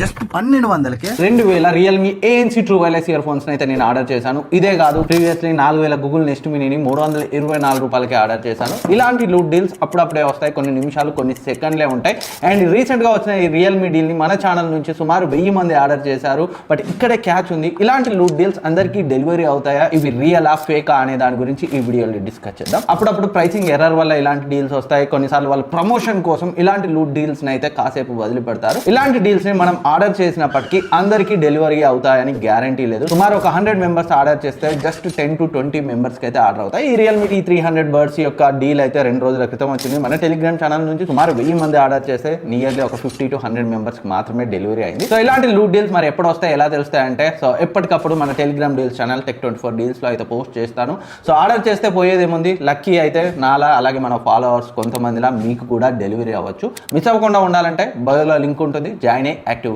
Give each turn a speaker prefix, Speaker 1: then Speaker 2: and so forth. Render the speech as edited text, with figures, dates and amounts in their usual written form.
Speaker 1: Just 1200కే
Speaker 2: 2000 Realme ANC true wireless earphones అయితే నేను ఆర్డర్ చేశాను. ఇదే కాదు, ప్రీవియస్లీ 4000 గూగుల్ నెస్ట్ మినీని 324 రూపాయలకి ఆర్డర్ చేశాను. ఇలాంటి లూట్ డీల్స్ అప్పుడప్పుడే వస్తాయి, కొన్ని నిమిషాలు కొన్ని సెకండ్లే ఉంటాయి. అండ్ రీసెంట్గా వచ్చిన ఈ రియల్మీ డీల్ని మన ఛానల్ నుంచి సుమారు 1000 మంది ఆర్డర్ చేశారు. బట్ ఇక్కడే క్యాచ్ ఉంది, ఇలాంటి లూట్ డీల్స్ అందరికీ డెలివరీ అవుతాయా, ఇవి రియలా ఫేకా అనే దాని గురించి ఈ వీడియోలో డిస్కస్ చేద్దాం. అప్పుడప్పుడు ప్రైసింగ్ ఎర్రర్ వల్ల ఇలాంటి డీల్స్ వస్తాయి, కొన్నిసార్లు వాళ్ళ ప్రమోషన్ కోసం ఇలాంటి లూట్ డీల్స్ అయితే కాసేపు వదిలిపెడతారు. ఇలాంటి డీల్స్ ని మనం ఆర్డర్ చేసినప్పటికీ అందరికీ డెలివరీ అవుతాయని గ్యారంటీ లేదు. సుమారు ఒక 100 మెంబర్స్ ఆర్డర్ చేస్తే జస్ట్ 10 to 20 మెంబర్స్ కి అయితే ఆర్డర్ అవుతాయి. ఈ రియల్మీ T300 బర్డ్స్ యొక్క డీల్ అయితే 2 రోజుల క్రితం వచ్చింది. మన టెలిగ్రామ్ ఛానల్ నుంచి సుమారు 1000 మంది ఆర్డర్ చేస్తే నియర్లీ ఒక 50 to 100 మెంబర్స్ కి మాత్రమే డెలివరీ అయింది. సో ఇలాంటి లూట్ డీల్స్ మరి ఎప్పుడు వస్తాయి, ఎలా తెలుస్తాయి అంటే, సో ఎప్పటికప్పుడు మన Telegram deals channel Tech24 deals లో అయితే పోస్ట్ చేస్తాను. సో ఆర్డర్ చేస్తే పోయేదేముంది, లక్కీ అయితే నాలా అలాగే మన ఫాలోవర్స్ కొంతమందిలా మీకు కూడా డెలివరీ అవ్వచ్చు. మిస్ అవ్వకుండా ఉండాలంటే బయోలో లింక్ ఉంటుంది, జాయిన్ అయ్యి యాక్టివ్